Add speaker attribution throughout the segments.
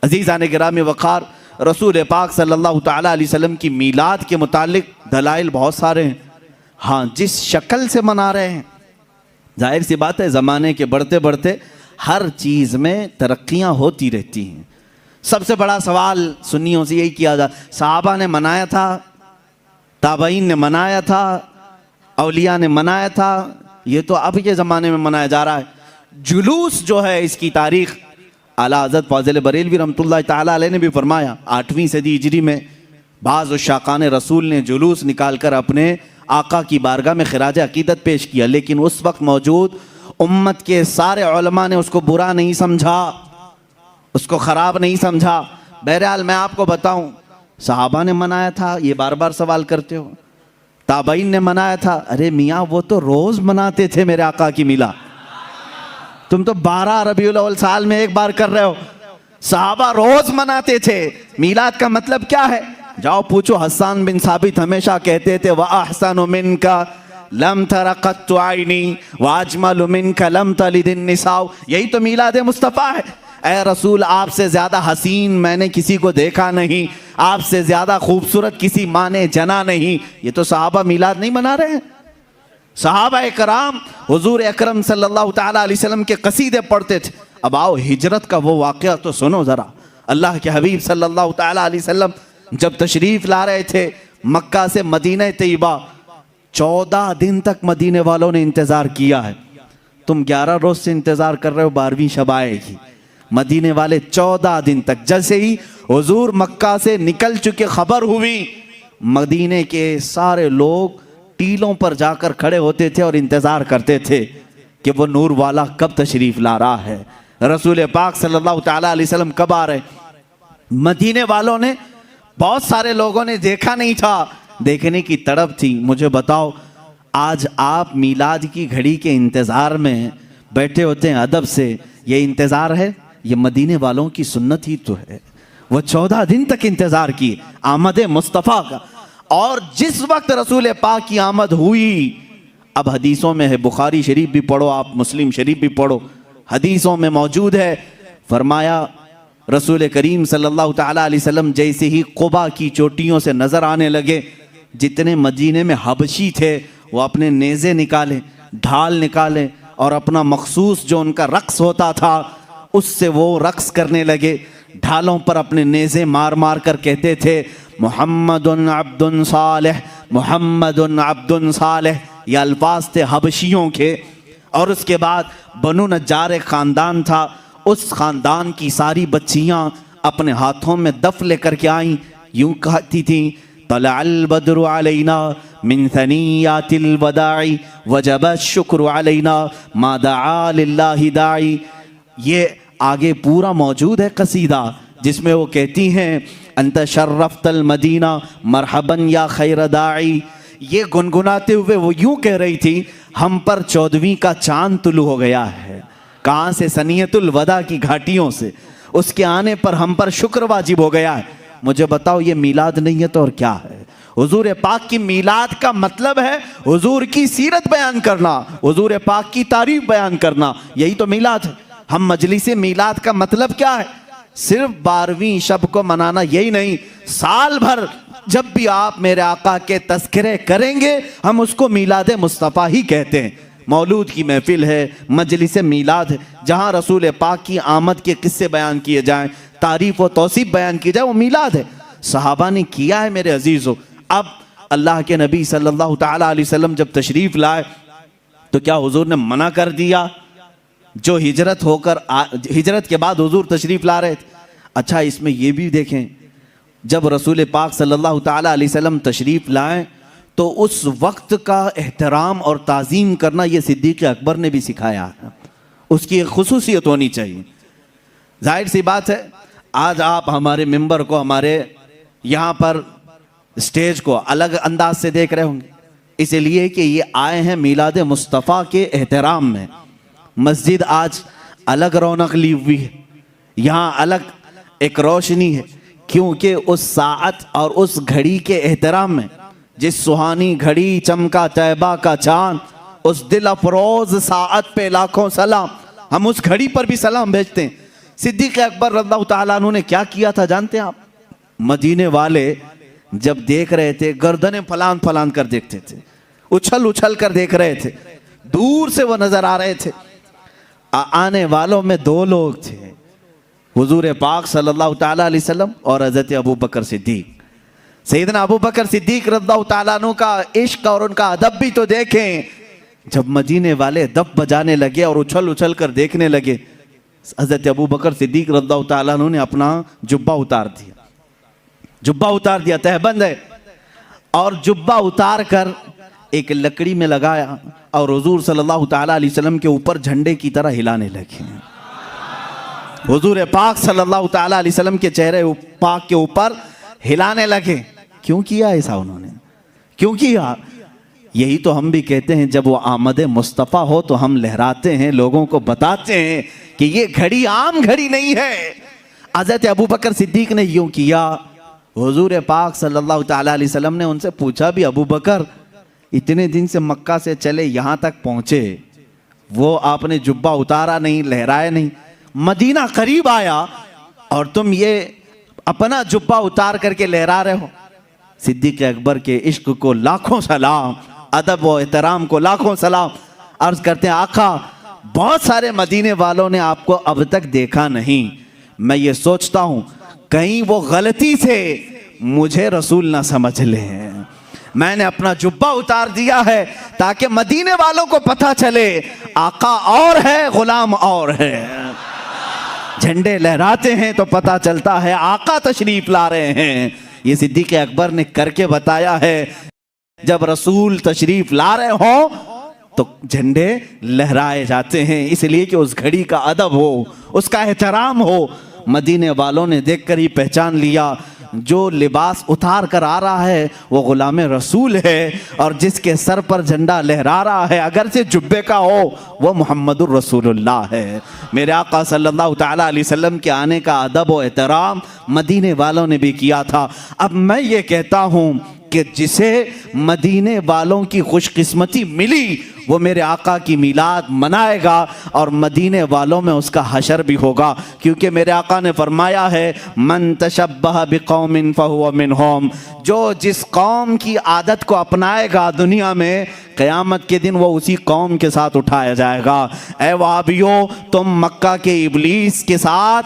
Speaker 1: अज़ीज़ान गिरामी वक़ार, रसूल पाक सल्लल्लाहु तआला अलैहि वसल्लम की मीलाद के मुतालिक दलाइल बहुत सारे हैं। हाँ, जिस शक्ल से मना रहे हैं, जाहिर सी बात है ज़माने के बढ़ते बढ़ते हर चीज़ में तरक्कियाँ होती रहती हैं। सबसे बड़ा सवाल सुन्नियों से यही किया जा, सहाबा ने मनाया था, ताबईन ने मनाया था, औलिया ने मनाया था, ये तो अब के ज़माने में मनाया जा रहा है। जुलूस जो है इसकी तारीख़ आला हज़रत फ़ाज़िल बरेलवी रहमतुल्लाह ताला अलैह ने भी फरमाया। 8वीं सदी हिजरी में बाज़ उशाक़ान रसूल ने जुलूस निकाल कर अपने आका की बारगाह में खिराज अक़ीदत पेश किया, लेकिन उस वक्त मौजूद उम्मत के सारे उलमा ने उसको बुरा नहीं समझा, उसको ख़राब नहीं समझा। बहरहाल मैं आपको बताऊं, सहाबा ने मनाया था, ये बार बार सवाल करते हो। ताबईन ने मनाया था, अरे मियाँ वो तो रोज़ मनाते थे मेरे आका की मिला, तुम तो 12 रबीउल अव्वल साल में एक बार कर रहे हो। सहाबा रोज़ मनाते थे। मीलाद का मतलब क्या है? जाओ पूछो, हसन बिन साबित हमेशा कहते थे, व अहसनु मिनका लम तरा कत्तु आइनी व अजमलु मिनका लम तलिदिन निसाउ। यही तो मीलाद मुस्तफ़ा है। ऐ रसूल, आपसे ज़्यादा हसीन मैंने किसी को देखा नहीं, आपसे ज़्यादा खूबसूरत किसी माँ ने जना नहीं। ये तो सहाबा मीलाद नहीं मना रहे हैं। सहाबा कराम हुजूर अकरम सल्लल्लाहु ताला अलैहि वसल्लम के कसीदे पढ़ते थे। अब आओ हिजरत का वो वाक़या तो सुनो ज़रा। अल्लाह के हबीब सल्लल्लाहु ताला अलैहि वसल्लम जब तशरीफ़ ला रहे थे मक्का से मदीना तैयबा, 14 दिन तक मदीने वालों ने इंतज़ार किया है। तुम 11 रोज़ से इंतज़ार कर रहे हो 12वीं शब आएगी। मदीने वाले 14 दिन तक, जैसे ही हुजूर मक्का से निकल चुके खबर हुई, मदीने के सारे लोग टीलों पर जाकर खड़े होते थे और इंतज़ार करते थे कि वो नूर वाला कब तशरीफ़ ला रहा है, रसूल पाक सल्लल्लाहु ताला अलैहि वसल्लम कब आ रहे। मदीने वालों ने, बहुत सारे लोगों ने देखा नहीं था, देखने की तड़प थी। मुझे बताओ, आज आप मीलाद की घड़ी के इंतज़ार में बैठे होते हैं अदब से, ये इंतज़ार है? ये मदीने वालों की सुन्नत ही तो है। वो 14 दिन तक इंतज़ार किए आमद मुस्तफ़ा का। और जिस वक्त रसूल पाक की आमद हुई, अब हदीसों में है, बुखारी शरीफ भी पढ़ो आप, मुस्लिम शरीफ भी पढ़ो, हदीसों में मौजूद है, फरमाया रसूल करीम सल्लल्लाहु ताला अलैहि वसल्लम जैसे ही कुबा की चोटियों से नज़र आने लगे, जितने मदीने में हबशी थे वो अपने नेज़े निकाले, ढाल निकाले और अपना मखसूस जो उनका रक्स होता था उससे वो रक्स करने लगे। ढालों पर अपने नेज़े मार मार कर कहते थे, मुहम्मदुन अब्दुन सालेह, मुहम्मदुन अब्दुन सालेह। ये अल्फाज थे हबशियों के। और उसके बाद बनु नज्जार एक ख़ानदान था, उस ख़ानदान की सारी बच्चियाँ अपने हाथों में दफ लेकर के आईं, यूँ कहती थी, तलअल बद्रु अलैना मिन सनियातिल वदाई वजब शुक्र अलैना मा दआ लिल्लाहि दाई। ये आगे पूरा मौजूद है कसीदा, जिसमें वो कहती हैं, अंत शर्रफ्तल मदीना मरहबन या खैर दाई। ये गुनगुनाते हुए वो यूं कह रही थी, हम पर 14वीं का चांद तुलू हो गया है। कहाँ से? सनियतुल वदा की घाटियों से। उसके आने पर हम पर शुक्र वाजिब हो गया है। मुझे बताओ, ये मीलाद नहीं है तो और क्या है? हुजूर पाक की मीलाद का मतलब है हुजूर की सीरत बयान करना, हुजूर पाक की तारीफ बयान करना, यही तो मीलाद है। हम मजलिस मीलाद का मतलब क्या है? सिर्फ 12वीं शब को मनाना, यही नहीं, साल भर जब भी आप मेरे आका के तज़किरे करेंगे हम उसको मीलाद मुस्तफ़ा ही कहते हैं। मौलूद की महफिल है, मजलिस मीलाद है, जहाँ रसूल पाक की आमद के किस्से बयान किए जाएं, तारीफ़ व तौसीफ़ बयान की जाए, वो मीलाद है। सहाबा ने किया है मेरे अजीज़ों। अब अल्लाह के नबी सल्लल्लाहु ताला अलैहि वसल्लम जब तशरीफ़ लाए तो क्या हुजूर ने मना कर दिया? जो हिजरत होकर हिजरत के बाद हुजूर तशरीफ़ ला रहे थे। अच्छा, इसमें यह भी देखें, जब रसूल पाक सल्लल्लाहु ताला अलैहि वसल्लम तशरीफ़ लाएं तो उस वक्त का एहतराम और ताज़ीम करना ये सिद्दीक़ अकबर ने भी सिखाया है। उसकी एक खुसूसियत होनी चाहिए। जाहिर सी बात है, आज आप हमारे मिंबर को, हमारे यहाँ पर स्टेज को अलग अंदाज से देख रहे होंगे, इसलिए कि ये आए हैं मीलाद मुस्तफ़ा के एहतराम में। मस्जिद आज अलग रौनक ली हुई है, यहाँ अलग एक रोशनी है, क्योंकि उस साअत और उस घड़ी के एहतराम में, जिस सुहानी घड़ी चमका तैबा का चांद, उस दिल अफरोज साअत पे लाखों सलाम। हम उस घड़ी पर भी सलाम भेजते हैं। सिद्दीक़ अकबर रज़ियल्लाहु ताला अन्हु ने क्या किया था जानते हैं आप? मदीने वाले जब देख रहे थे गर्दनें फलान फलान कर देखते थे, उछल उछल कर देख रहे थे, दूर से वो नजर आ रहे थे। आने वालों में दो लोग थे, हुजूर पाक सल्लल्लाहु ताला अलैहि वसल्लम और हज़रत अबू बकर सिद्दीक। सैयदना अबू बकर सिद्दीक रज़ियल्लाहु ताला अन्हु का इश्क और उनका अदब भी तो देखें। जब मदीने वाले दब बजाने लगे और उछल उछल कर देखने लगे, हज़रत अबू बकर सिद्दीक रज़ियल्लाहु ताला अन्हु ने अपना जुब्बा उतार दिया, जुब्बा उतार दिया, तहबंद है, और जुब्बा उतार कर एक लकड़ी में लगाया और हुजूर सल्लल्लाहु ताला अलैहि वसल्लम के ऊपर झंडे की तरह हिलाने लगे। हुजूर पाक सल्लल्लाहु ताला अलैहि वसल्लम के चेहरे पाक के ऊपर हिलाने लगे। क्यों किया ऐसा उन्होंने? क्यों किया? यही तो हम भी कहते हैं, जब वो आमद मुस्तफ़ा हो तो हम लहराते हैं, लोगों को बताते हैं कि ये घड़ी आम घड़ी नहीं है। हज़रत अबू बकर सिद्दीक ने यूं किया। हुजूर पाक सल्लल्लाहु ताला अलैहि वसल्लम ने उनसे पूछा भी, अबू बकर इतने दिन से मक्का से चले यहाँ तक पहुँचे, वो आपने जुब्बा उतारा नहीं, लहराया नहीं, मदीना करीब आया और तुम ये अपना जुब्बा उतार करके लहरा रहे हो। सिद्दीक़ अकबर के इश्क को लाखों सलाम, अदब व एहतराम को लाखों सलाम। अर्ज करते हैं, आका बहुत सारे मदीने वालों ने आपको अब तक देखा नहीं, मैं ये सोचता हूँ कहीं वो गलती से मुझे रसूल ना समझ लें। मैंने अपना जुब्बा उतार दिया है ताकि मदीने वालों को पता चले आका और है, गुलाम और है। झंडे लहराते हैं तो पता चलता है आका तशरीफ ला रहे हैं। ये सिद्दीक़ अकबर ने करके बताया है, जब रसूल तशरीफ ला रहे हो तो झंडे लहराए जाते हैं, इसलिए कि उस घड़ी का अदब हो, उसका एहतराम हो। मदीने वालों ने देखकर ही पहचान लिया, जो लिबास उतार कर आ रहा है वो गुलाम रसूल है, और जिसके सर पर झंडा लहरा रहा है अगर से जुब्बे का हो वो मुहम्मदुर रसूलुल्लाह है। मेरे आका सल्लल्लाहु ताला अलैहि वसल्लम के आने का अदब और एहतराम मदीने वालों ने भी किया था। अब मैं ये कहता हूँ कि जिसे मदीने वालों की खुशकिस्मती मिली वो मेरे आका की मिलाद मनाएगा और मदीने वालों में उसका हशर भी होगा, क्योंकि मेरे आका ने फरमाया है, मन तशब्बह बिकौमिन फहुव मिनहुम, जो जिस कौम की आदत को अपनाएगा दुनिया में, क़यामत के दिन वो उसी कौम के साथ उठाया जाएगा। ऐ वहाबियो, तुम मक्का के इब्लीस के साथ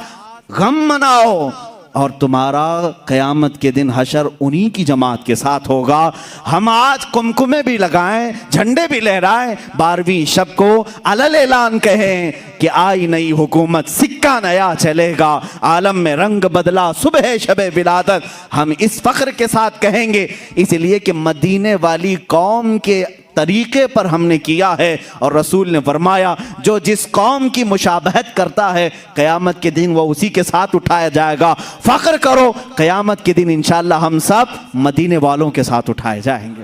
Speaker 1: गम मनाओ और तुम्हारा क़यामत के दिन हशर उन्हीं की जमात के साथ होगा। हम आज कुमकुमे भी लगाएं, झंडे भी लहराएं, 12वीं शब को अलल ऐलान कहें कि आई नई हुकूमत, सिक्का नया चलेगा, आलम में रंग बदला, सुबह शबे विलादत, हम इस फ़ख्र के साथ कहेंगे, इसलिए कि मदीने वाली कौम के तरीके पर हमने किया है। और रसूल ने फरमाया, जो जिस कौम की मुशाबहत करता है क़यामत के दिन वो उसी के साथ उठाया जाएगा। फ़ख्र करो, क़यामत के दिन इंशाअल्लाह हम सब मदीने वालों के साथ उठाए जाएंगे।